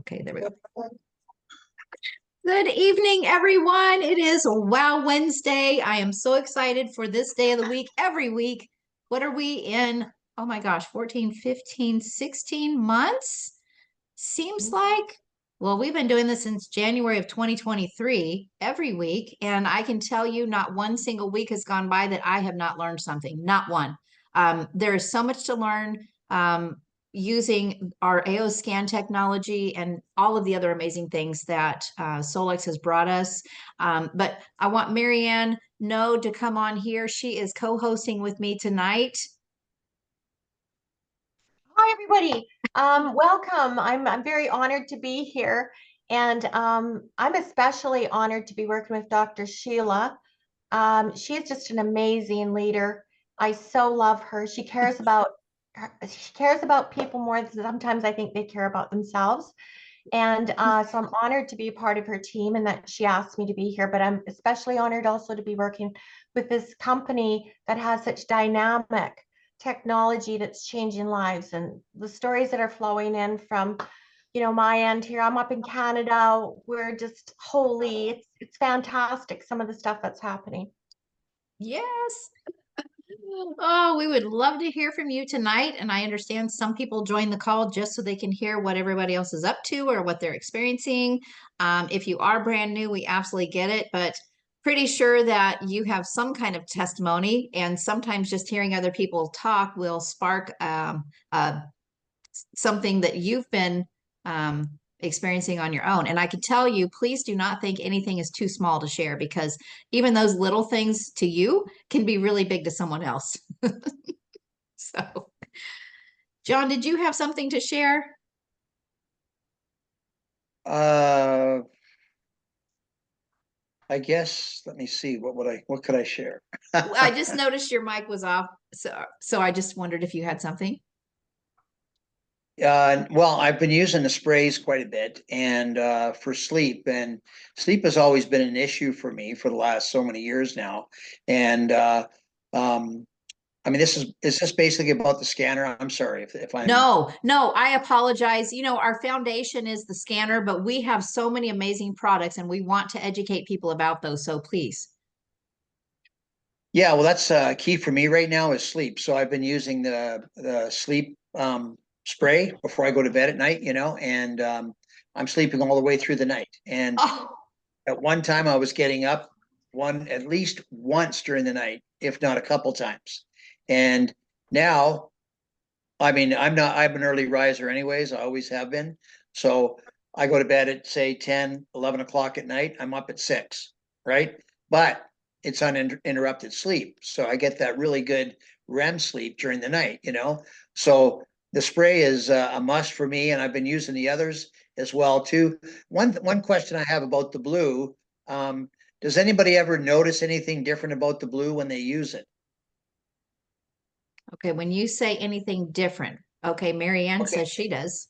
Okay, there we go. Good evening, everyone. It is Wow Wednesday. I am so excited for this day of the week. Every week, what are we in? Oh my gosh, 14, 15, 16 months? Seems like, well, we've been doing this since January of 2023, every week. And I can tell you, not one single week has gone by that I have not learned something, not one. There is so much to learn. Using our AO scan technology and all of the other amazing things that Solex has brought us. But I want Marianne No to come on here. She is co-hosting with me tonight. Hi, everybody. Welcome. I'm very honored to be here. And I'm especially honored to be working with Dr. Sheila. She is just an amazing leader. I so love her. She cares about people more than sometimes I think they care about themselves. And so I'm honored to be a part of her team and that she asked me to be here. But I'm especially honored also to be working with this company that has such dynamic technology that's changing lives, and the stories that are flowing in from my end here. I'm up in Canada. We're just holy. It's fantastic, some of the stuff that's happening. Yes. Oh, we would love to hear from you tonight. And I understand some people join the call just so they can hear what everybody else is up to or what they're experiencing. If you are brand new, we absolutely get it, but pretty sure that you have some kind of testimony. And sometimes just hearing other people talk will spark something that you've been experiencing on your own. And I can tell you, please do not think anything is too small to share, because even those little things to you can be really big to someone else. So, John, did you have something to share? I guess, let me see, what could I share? I just noticed your mic was off. So I just wondered if you had something. Well, I've been using the sprays quite a bit and for sleep, and sleep has always been an issue for me for the last so many years now. And I mean, is this basically about the scanner? I'm sorry if I'm No, I apologize. Our foundation is the scanner, but we have so many amazing products and we want to educate people about those. So please. Yeah, well, that's key for me right now is sleep. So I've been using the sleep spray before I go to bed at night, and I'm sleeping all the way through the night. And Oh, at one time, I was getting up at least once during the night, if not a couple times. And now, I mean, I'm an early riser anyways. I always have been. So I go to bed at say 10, 11 o'clock at night. I'm up at 6, right? But it's uninterrupted sleep. So I get that really good REM sleep during the night. So the spray is a must for me, and I've been using the others as well too. One question I have about the blue, does anybody ever notice anything different about the blue when they use it? okay. When you say anything different, okay, Marianne Okay. says she does.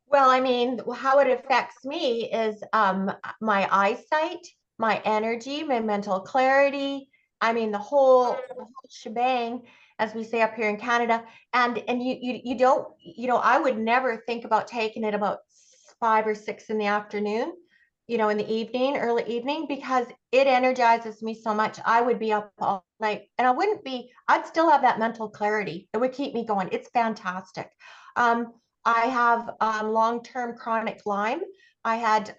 Well, I mean, how it affects me is my eyesight, my energy, my mental clarity. I mean, the whole shebang, as we say up here in Canada. And you don't, I would never think about taking it about 5 or 6 in the afternoon, in the evening, early evening, because it energizes me so much. I would be up all night, and I'd still have that mental clarity. It would keep me going. It's fantastic. I have long-term chronic Lyme. I had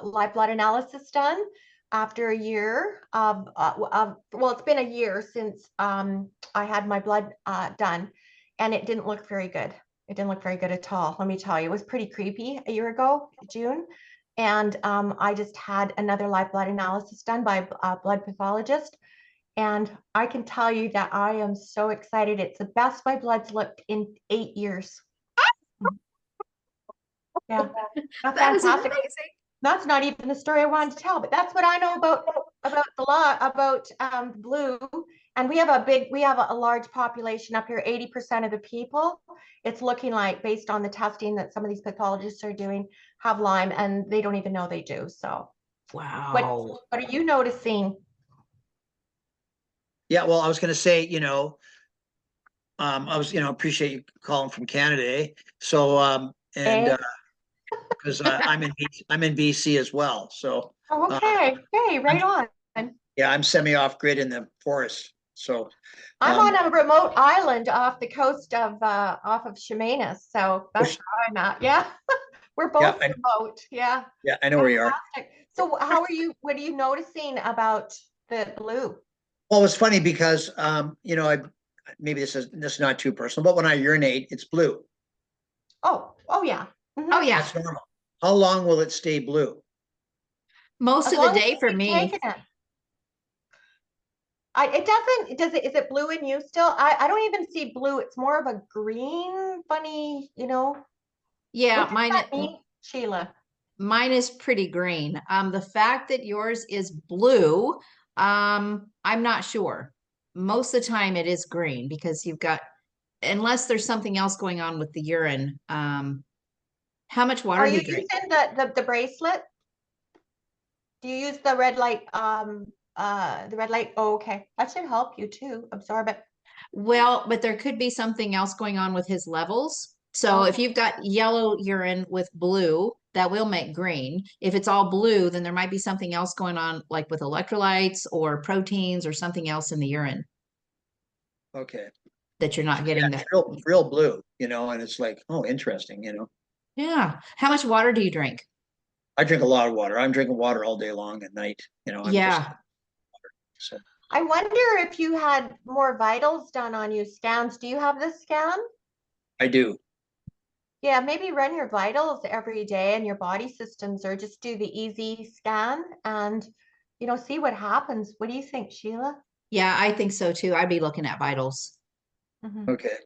live blood analysis done after a year well, it's been a year since I had my blood done, and it didn't look very good. It didn't look very good at all. Let me tell you, it was pretty creepy a year ago, June. And I just had another live blood analysis done by a blood pathologist. And I can tell you that I am so excited. It's the best my blood's looked in 8 years. Yeah, that's That is fantastic. amazing. That's not even the story I wanted to tell, but that's what I know about the law about blue. And we have a large population up here. 80% of the people, it's looking like, based on the testing that some of these pathologists are doing, have Lyme, and they don't even know they do. So, what Wow. what are you noticing? Yeah, well, I was going to say, I was, appreciate you calling from Canada, eh? So, and Eh? because I'm in BC as well. So Oh, okay. Hey, right on. yeah, I'm semi off grid in the forest. So I'm on a remote island off the coast of off of Chemainus, so that's where I'm at. Yeah, we're yeah, both remote. Yeah, I know where you are. fantastic. So how are you? What are you noticing about the blue? Well, it's funny because maybe this is not too personal, but when I urinate, it's blue. Oh yeah. Mhm. Oh yeah, That's normal. How long will it stay blue? most As of the long as day you for keep me. taking it. It doesn't, is it blue in you still? I don't even see blue. It's more of a green, funny, Yeah, what does that mean, Sheila? mine is pretty green. The fact that yours is blue, I'm not sure. Most of the time it is green because you've got, unless there's something else going on with the urine. How much water Are do you you drink? using the bracelet? Do you use the red light, the red light? Oh, okay. That should help you too, absorb it. Well, but there could be something else going on with his levels. So if Okay. you've got yellow urine with blue, that will make green. If it's all blue, then there might be something else going on, like with electrolytes or proteins or something else in the urine Okay. that you're not getting It's that. real blue, and it's like, oh, interesting. Yeah. How much water do you drink? I drink a lot of water. I'm drinking water all day long at night. I'm just Yeah. so I wonder if you had more vitals done on you, scans. Do you have the scan? I do. Yeah, maybe run your vitals every day and your body systems, or just do the easy scan and, see what happens. What do you think, Sheila? Yeah, I think so too. I'd be looking at vitals. Mhm. Okay.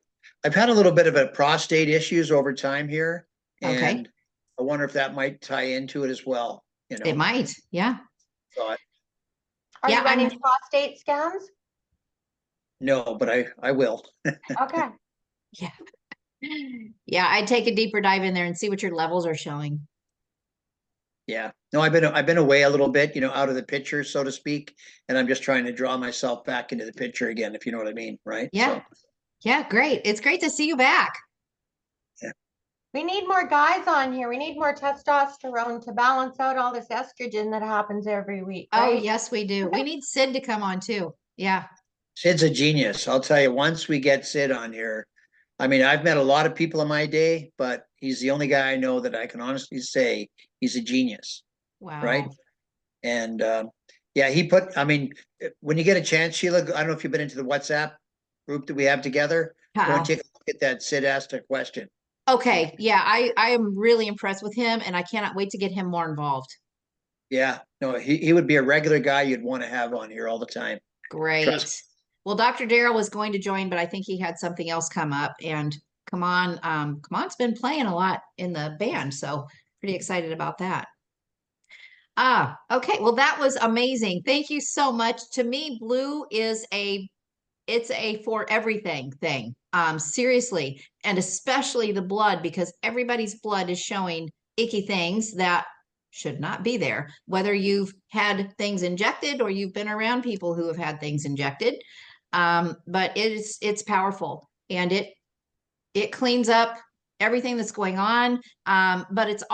I've had a little bit of a prostate issues over time here, Okay. and I wonder if that might tie into it as well. It might. Yeah. Thought Are Yeah, you running prostate scans? no, but I will. Okay. yeah. Yeah, I'd take a deeper dive in there and see what your levels are showing. Yeah. No, I've been away a little bit, out of the picture, so to speak, and I'm just trying to draw myself back into the picture again, if you know what I mean, right? Yeah. Yeah, great. It's great to see you back. Yeah. We need more guys on here. We need more testosterone to balance out all this estrogen that happens every week, Oh, right? yes, we do. We need Sid to come on too. Yeah. Sid's a genius. I'll tell you, once we get Sid on here, I mean, I've met a lot of people in my day, but he's the only guy I know that I can honestly say he's a genius, right? Wow. And yeah, I mean, when you get a chance, Sheila, I don't know if you've been into the WhatsApp group that we have together. Go and Uh-uh. take a look at that. Sid asked a question. Okay. Yeah, I am really impressed with him and I cannot wait to get him more involved. Yeah, no, he would be a regular guy you'd want to have on here all the time. Trust Great. Well, Dr. Darrell was going to join, but I think he had something else come up. And Kamon's been playing a lot in the band, so pretty excited about that. Okay. Well, that was amazing. Thank you so much. To me, blue is it's a for everything thing. Seriously, and especially the blood, because everybody's blood is showing icky things that should not be there, whether you've had things injected or you've been around people who have had things injected. But it's powerful and it cleans up everything that's going on. But it's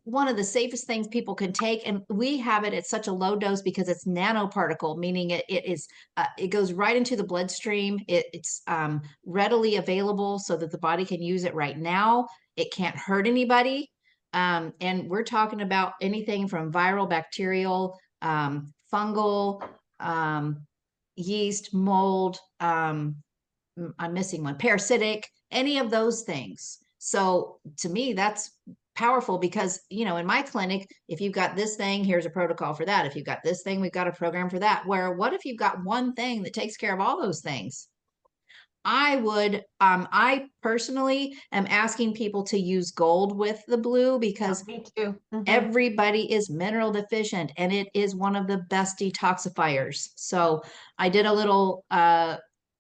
one of the safest things people can take. And we have it at such a low dose because it's nanoparticle, meaning it goes right into the bloodstream. It's readily available so that the body can use it right now. It can't hurt anybody. And we're talking about anything from viral, bacterial, fungal, yeast, mold, I'm missing one, parasitic, any of those things. So to me, that's powerful because, in my clinic, if you've got this thing, here's a protocol for that. If you've got this thing, we've got a program for that. Where what if you've got one thing that takes care of all those things? I personally am asking people to use gold with the blue because Me too. Mhm. everybody is mineral deficient and it is one of the best detoxifiers. So I did a little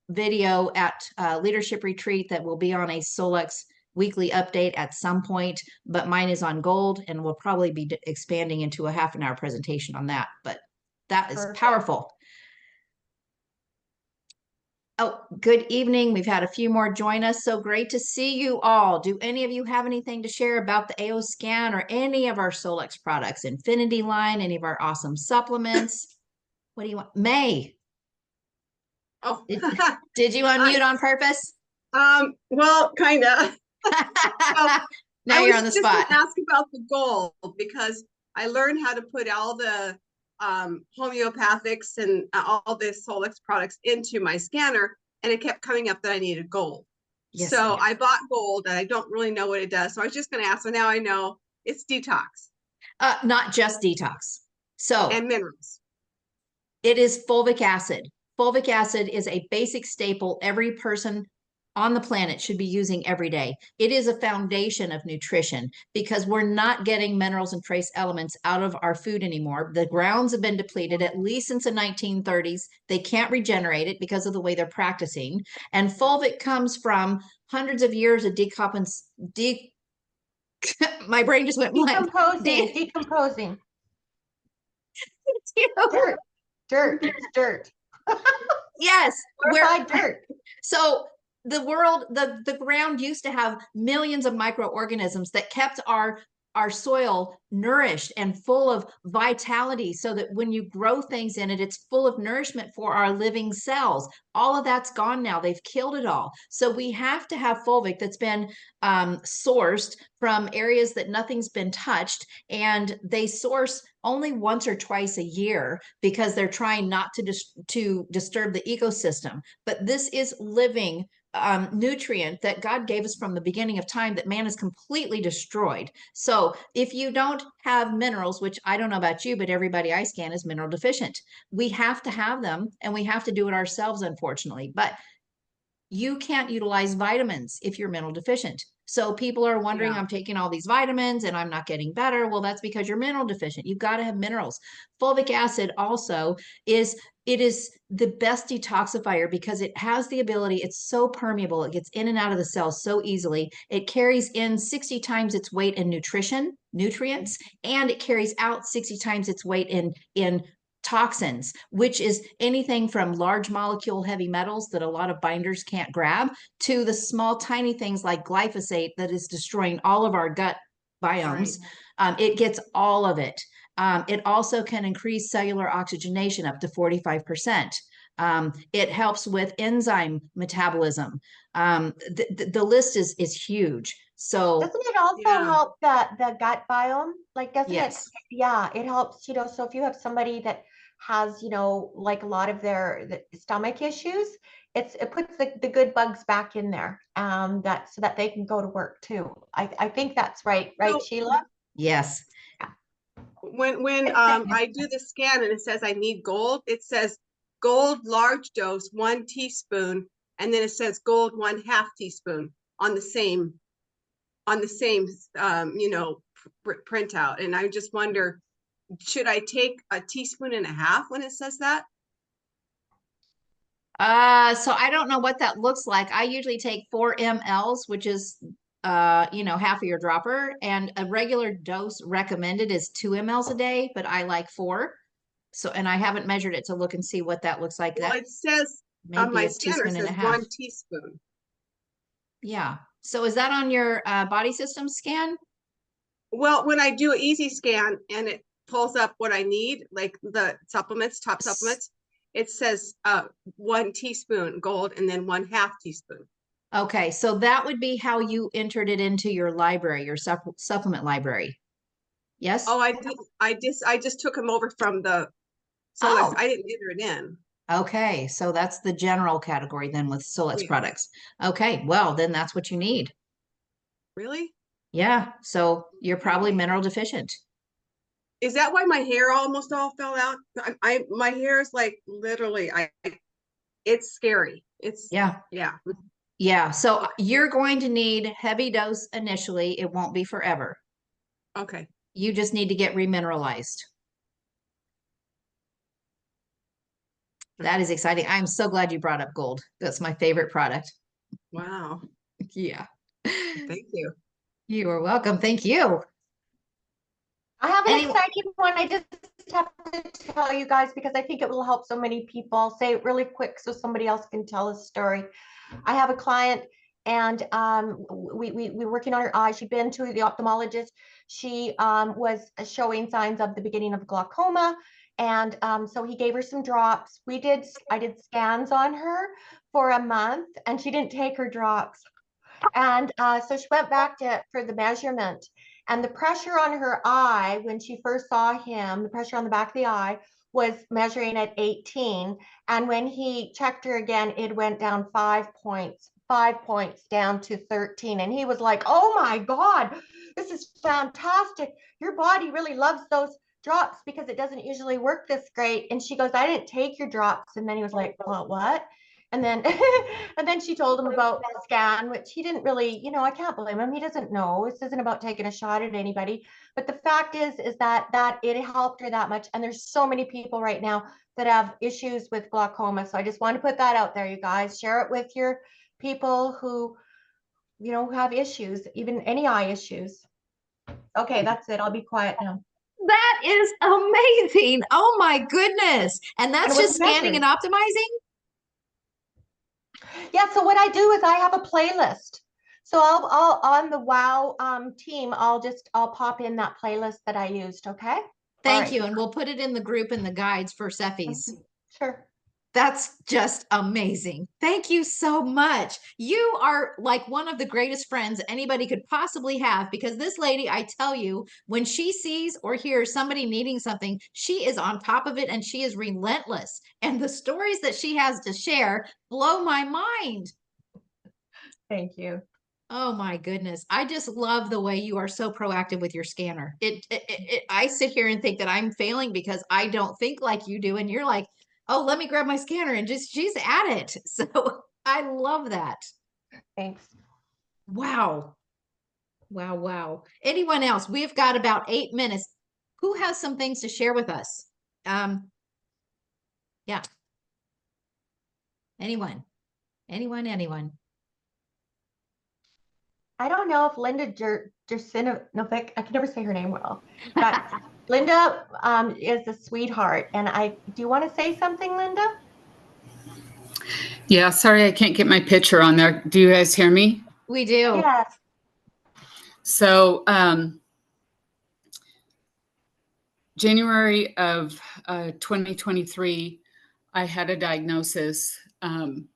video at leadership retreat that will be on a Solex weekly update at some point, but mine is on gold and we'll probably be expanding into a half an hour presentation on that. But that is Perfect. powerful. Oh, good evening. We've had a few more join us. So great to see you all. Do any of you have anything to share about the AO scan or any of our Solex products, Infinity line, any of our awesome supplements? What do you want? May, Oh, did you unmute on purpose? well, kind of. Now I you're was on the just spot. gonna ask about the gold because I learned how to put all the homeopathics and all the Solex products into my scanner, and it kept coming up that I needed gold. Yes, So yes. I bought gold, and I don't really know what it does. So I was just gonna ask. So now I know it's detox Not just detox. So and minerals. it is fulvic acid. Fulvic acid is a basic staple every person on the planet should be using every day. It is a foundation of nutrition because we're not getting minerals and trace elements out of our food anymore. The grounds have been depleted at least since the 1930s. They can't regenerate it because of the way they're practicing. And fulvic comes from hundreds of years of my brain just went blank. Decomposing. Dirt. Dirt. It's dirt. Yes. Glorified dirt. So the world, the ground used to have millions of microorganisms that kept our soil nourished and full of vitality so that when you grow things in it, it's full of nourishment for our living cells. All of that's gone now. They've killed it all. So we have to have fulvic that's been sourced from areas that nothing's been touched, and they source only once or twice a year because they're trying not to disturb the ecosystem. But this is living nutrient that God gave us from the beginning of time that man has completely destroyed. So if you don't have minerals, which I don't know about you, but everybody I scan is mineral deficient. We have to have them, and we have to do it ourselves, unfortunately. But you can't utilize vitamins if you're mineral deficient. So people are wondering, Yeah. I'm taking all these vitamins and I'm not getting better. Well, that's because you're mineral deficient. You've got to have minerals. Fulvic acid also is the best detoxifier because it has the ability, it's so permeable, it gets in and out of the cells so easily. It carries in 60 times its weight in nutrients, and it carries out 60 times its weight in toxins, which is anything from large molecule heavy metals that a lot of binders can't grab to the small, tiny things like glyphosate that is destroying all of our gut biomes. Right. It gets all of it. It also can increase cellular oxygenation up to 45%. It helps with enzyme metabolism. The list is huge. So doesn't it also help the gut biome? Like, doesn't yes. it? Yeah, it helps, so if you have somebody that has, like a lot of the stomach issues, it puts the good bugs back in there, that so that they can go to work too. I think that's right, So, Sheila? Yes. When I do the scan and it says I need gold, it says gold large dose 1 teaspoon, and then it says gold 1/2 teaspoon on the same printout. And I just wonder, should I take a teaspoon and a half when it says that? So I don't know what that looks like. I usually take 4 mLs, which is half of your dropper, and a regular dose recommended is 2 mLs a day, but I like 4. So, and I haven't measured it to look and see what that looks like. Well, That it says on maybe my a scanner teaspoon and says a half. 1 teaspoon. Yeah. So is that on your body system scan? Well, when I do an easy scan and it pulls up what I need, like the supplements, top supplements, it says 1 teaspoon gold and then 1/2 teaspoon. Okay, so that would be how you entered it into your library, your supplement library. Yes? Oh, I just took them over from the Solex. I didn't enter it in. Okay, so that's the general category then with Solex Yes. products. Okay, well, then that's what you need. Really? Yeah, so you're probably mineral deficient. Is that why my hair almost all fell out? My hair is like literally, it's scary. Yeah. Yeah, so you're going to need heavy dose initially. It won't be forever. Okay. You just need to get remineralized. That is exciting. I'm so glad you brought up gold. That's my favorite product. Wow. Yeah. Thank you. You are welcome. Thank you. I have an exciting one I just have to tell you guys, because I think it will help so many people. I'll say it really quick so somebody else can tell a story. I have a client, and we're working on her eye. She'd been to the ophthalmologist. She was showing signs of the beginning of glaucoma. And so he gave her some drops. I did scans on her for a month, and she didn't take her drops. And so she went back for the measurement, and the pressure on her eye when she first saw him, the pressure on the back of the eye was measuring at 18. And when he checked her again, it went down 5 points down to 13. And he was like, oh my God, this is fantastic. Your body really loves those drops because it doesn't usually work this great. And she goes, I didn't take your drops. And then he was like, well, what? And then and then she told him about the scan, which he didn't really, I can't blame him. He doesn't know. This isn't about taking a shot at anybody. But the fact is that it helped her that much. And there's so many people right now that have issues with glaucoma. So I just want to put that out there, you guys. Share it with your people who, have issues, even any eye issues. Okay, that's it. I'll be quiet now. That is amazing. Oh my goodness. And that's And it was just scanning and optimizing? Yeah, so what I do is I have a playlist. So I'll on the WOW team, I'll pop in that playlist that I used, okay? Thank you. And we'll put it in the group and the guides for Cephis. Sure. That's just amazing. Thank you so much. You are like one of the greatest friends anybody could possibly have, because this lady, I tell you, when she sees or hears somebody needing something, she is on top of it and she is relentless. And the stories that she has to share blow my mind. Thank you. Oh my goodness. I just love the way you are so proactive with your scanner. I sit here and think that I'm failing because I don't think like you do. And you're like, oh, let me grab my scanner and she's at it. So I love that. Thanks. Wow. Wow. Wow. Anyone else? We've got about 8 minutes. Who has some things to share with us? Yeah. Anyone? I don't know if Linda Jersinovic, I can never say her name well, but Linda is a sweetheart. And do you want to say something, Linda? Yeah, sorry, I can't get my picture on there. Do you guys hear me? We do. Yes. So, January of 2023, I had a diagnosis, and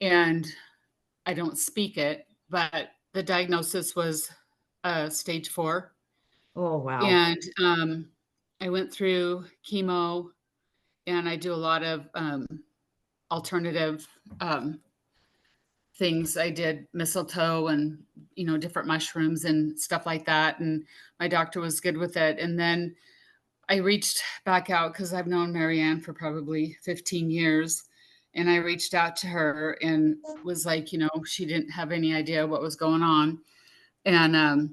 I don't speak it, but the diagnosis was stage 4. Oh, wow. And I went through chemo, and I do a lot of alternative things. I did mistletoe and, different mushrooms and stuff like that. And my doctor was good with it. And then I reached back out because I've known Marianne for probably 15 years. And I reached out to her and was like, she didn't have any idea what was going on. And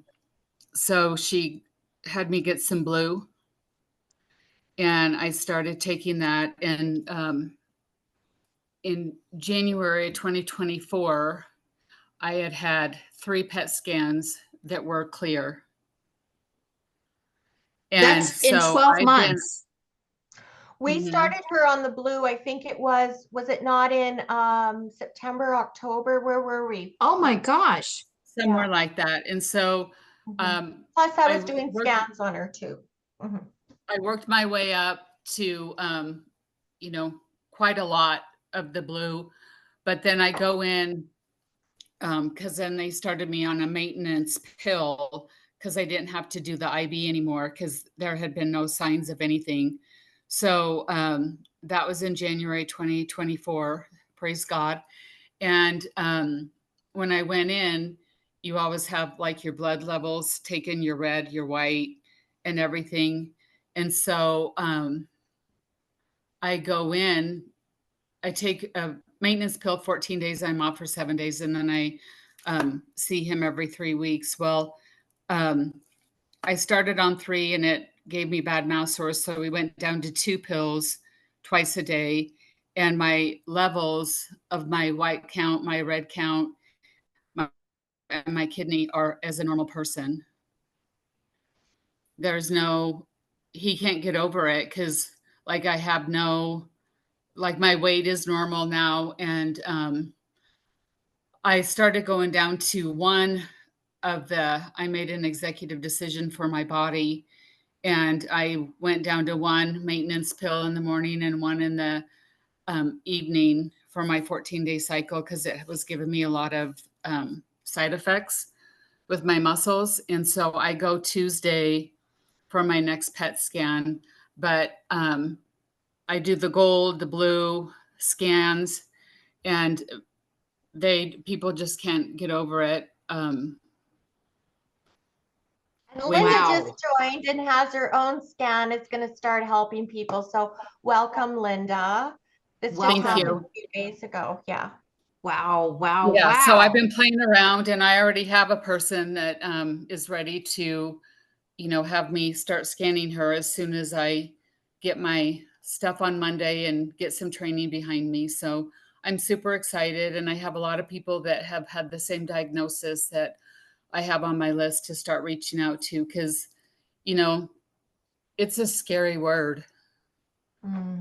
so she had me get some blue. And I started taking that. And in January 2024, I had 3 PET scans that were clear. And that's in 12 months. We started her on the blue. I think it was it not in September, October? Where were we? Oh my gosh. Somewhere like that. And so plus I was doing scans on her too. I worked my way up to quite a lot of the blue, but then I go in because then they started me on a maintenance pill because I didn't have to do the IV anymore because there had been no signs of anything. So that was in January 2024, praise God. And when I went in, you always have like your blood levels taken, your red, your white, and everything. And so I go in, I take a maintenance pill 14 days, I'm off for 7 days, and then I see him every 3 weeks. Well, I started on 3 and it gave me bad mouth sores. So we went down to 2 pills twice a day. And my levels of my white count, my red count, and my kidney are as a normal person. There's no, he can't get over it because like I have like my weight is normal now. And I started going down to I made an executive decision for my body. And I went down to one maintenance pill in the morning and one in the evening for my 14-day cycle because it was giving me a lot of side effects with my muscles. And so I go Tuesday for my next PET scan, but I do the gold, the blue scans, and people just can't get over it. And When- Linda Wow. just joined and has her own scan. It's going to start helping people. So welcome, Linda. This just Welcome. happened you. a few days ago. Yeah. Wow, wow, Yeah, wow. so I've been playing around and I already have a person that is ready to, have me start scanning her as soon as I get my stuff on Monday and get some training behind me. So I'm super excited. And I have a lot of people that have had the same diagnosis that I have on my list to start reaching out to because, it's a scary word,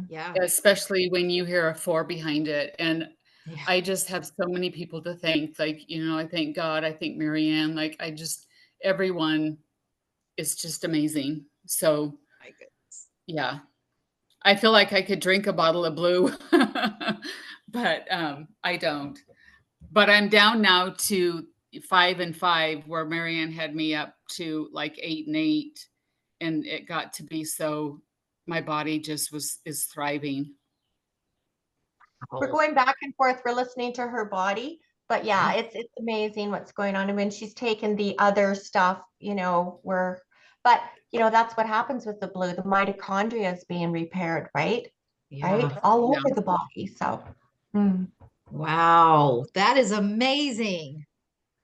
Yeah. especially when you hear a 4 behind it. And Yeah. I just have so many people to thank. Like, I thank God, I thank Marianne. Like, everyone is just amazing. So, My goodness. yeah, I feel like I could drink a bottle of blue, but I don't. But I'm down now to 5 and 5, where Marianne had me up to like 8 and 8, and it got to be so my body just is thriving. We're going back and forth. We're listening to her body. But yeah, Yeah. it's amazing what's going on. And when she's taken the other stuff, but that's what happens with the blue. The mitochondria is being repaired, right? Yeah. Right? All Yeah. over the body. So Wow. That is amazing.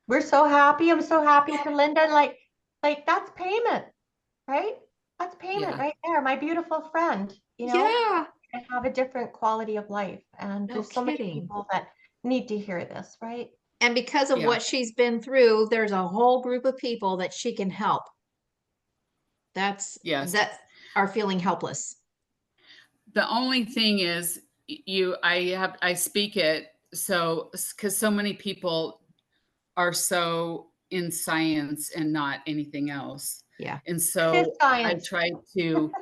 we're so happy. I'm so happy for Linda. Like that's payment, right? That's payment Yeah. right there. My beautiful friend, Yeah. and have a different quality of life. And No there's so many kidding. people that need to hear this, right? And because of Yeah. what she's been through, there's a whole group of people that she can help. Yes. That are feeling helpless. The only thing is I speak it so because so many people are so in science and not anything else. Yeah. And It is so I science. try to,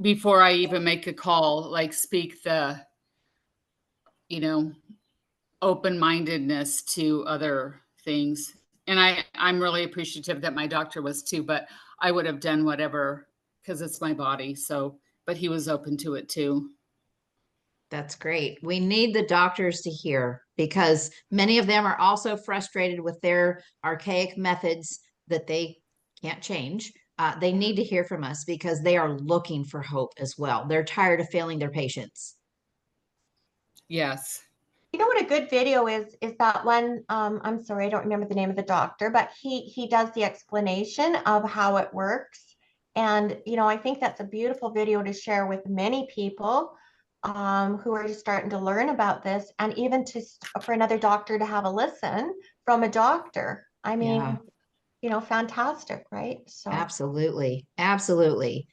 before I even make a call, like speak the, open-mindedness to other things. And I'm really appreciative that my doctor was too, but I would have done whatever because it's my body. So, but he was open to it too. That's great. We need the doctors to hear because many of them are also frustrated with their archaic methods that they can't change. They need to hear from us because they are looking for hope as well. They're tired of failing their patients. Yes. You know what a good video is that one, I'm sorry, I don't remember the name of the doctor, but he does the explanation of how it works. And, I think that's a beautiful video to share with many people who are just starting to learn about this, and even for another doctor to have a listen from a doctor. I mean, fantastic, right? So Absolutely. Absolutely.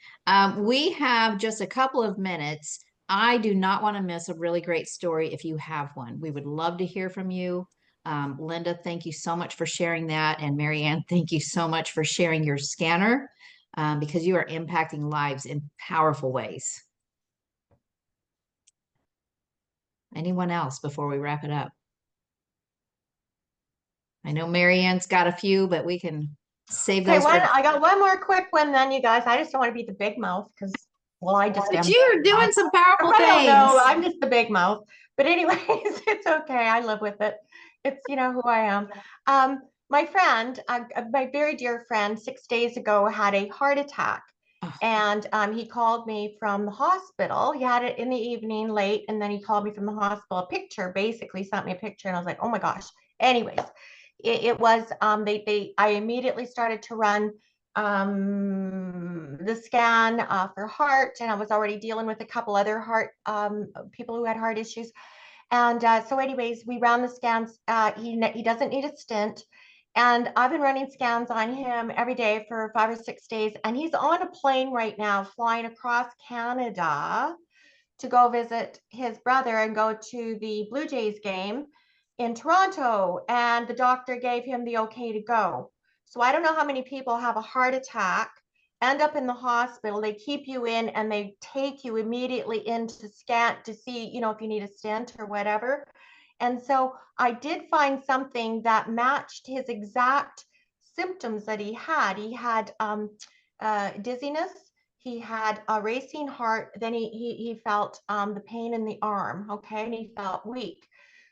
We have just a couple of minutes. I do not want to miss a really great story if you have one. We would love to hear from you. Linda, thank you so much for sharing that. And Marianne, thank you so much for sharing your scanner because you are impacting lives in powerful ways. Anyone else before we wrap it up? I know Marianne's got a few, but we can save okay, those. I got one more quick one then, you guys. I just don't want to be the big mouth because, well, I just But am. you're doing some powerful I don't know. things. I'm just the big mouth. But anyways, it's okay. I live with it. It's, who I am. My friend, my very dear friend, 6 days ago had a heart attack. Oh. And he called me from the hospital. He had it in the evening late, and then he called me from the hospital. A picture, basically sent me a picture, and I was like, oh my gosh. Anyways, it was I immediately started to run the scan for heart, and I was already dealing with a couple other heart people who had heart issues. And so anyways, we ran the scans. He doesn't need a stent. And I've been running scans on him every day for 5 or 6 days. And he's on a plane right now, flying across Canada to go visit his brother and go to the Blue Jays game in Toronto. And the doctor gave him the okay to go. So I don't know how many people have a heart attack, end up in the hospital. They keep you in and they take you immediately into scan to see, if you need a stent or whatever. And so I did find something that matched his exact symptoms that he had. He had dizziness. He had a racing heart. Then he felt the pain in the arm. Okay, and he felt weak.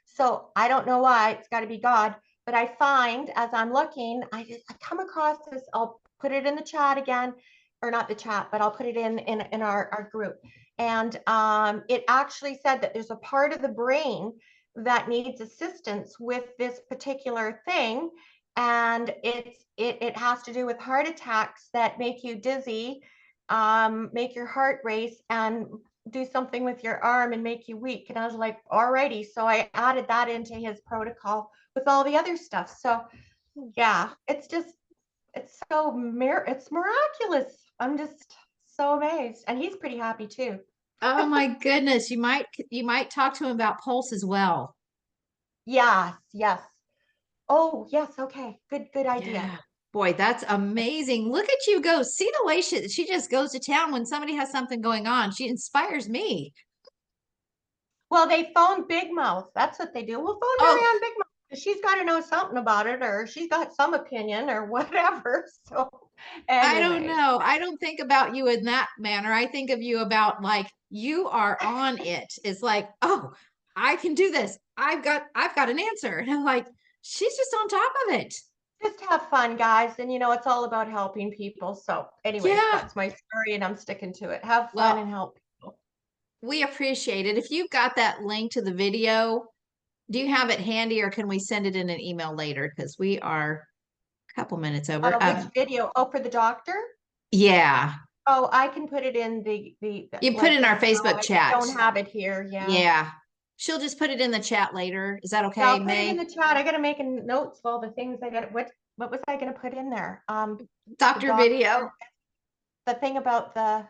So I don't know why. It's got to be God. But I find as I'm looking, I come across this. I'll put it in the chat again, or not the chat, but I'll put it in our group. And it actually said that there's a part of the brain that needs assistance with this particular thing, and it has to do with heart attacks that make you dizzy, make your heart race, and do something with your arm and make you weak. And I was like, alrighty. So I added that into his protocol with all the other stuff. So yeah, it's miraculous. I'm just so amazed, and he's pretty happy too. Oh my goodness. You might talk to him about Pulse as well. Yes. Oh, yes. Okay. Good idea. Yeah. Boy, that's amazing. Look at you go. See the way she just goes to town when somebody has something going on. She inspires me. Well, they phone Big Mouth. That's what they do. We'll phone Oh. Marianne Big Mouth. She's got to know something about it, or she's got some opinion or whatever. So I don't anyway, know. I don't think about you in that manner. I think of you about like you are on it. It's like, oh, I can do this. I've got an answer. And I'm like, she's just on top of it. just have fun, guys. And it's all about helping people. So anyways, Yeah. that's my story and I'm sticking to it. Have fun Well, and help people. we appreciate it. If you've got that link to the video, do you have it handy or can we send it in an email later? Because we are a couple minutes over. Which video? Oh, for the doctor? Yeah. Oh, I can put it in the You put it in our Facebook chat. I don't have it here. Yeah. She'll just put it in the chat later. Is that okay, I'll put May? it in the chat. I gotta make notes of all the things I got. What was I gonna put in there? Doctor video. The thing about the.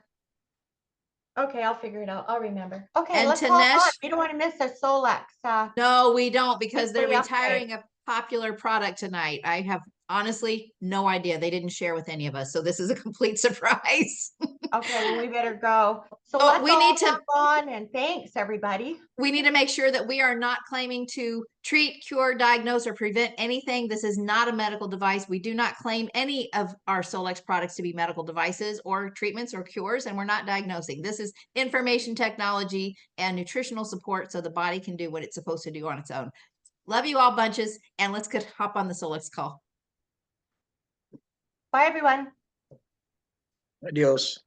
Okay, I'll figure it out. I'll remember. Okay, And let's hop on. Tanesh- We don't want to miss a Solex. No, we don't because they're Weekly update. retiring a popular product tonight. I have honestly no idea. They didn't share with any of us. So this is a complete surprise. Okay, well, we better go. So Oh, let's we all need to- hop on, and thanks everybody. We need to make sure that we are not claiming to treat, cure, diagnose, or prevent anything. This is not a medical device. We do not claim any of our Solex products to be medical devices or treatments or cures, and we're not diagnosing. This is information technology and nutritional support so the body can do what it's supposed to do on its own. Love you all bunches, and let's hop on the Solex call. Bye, everyone. Adios.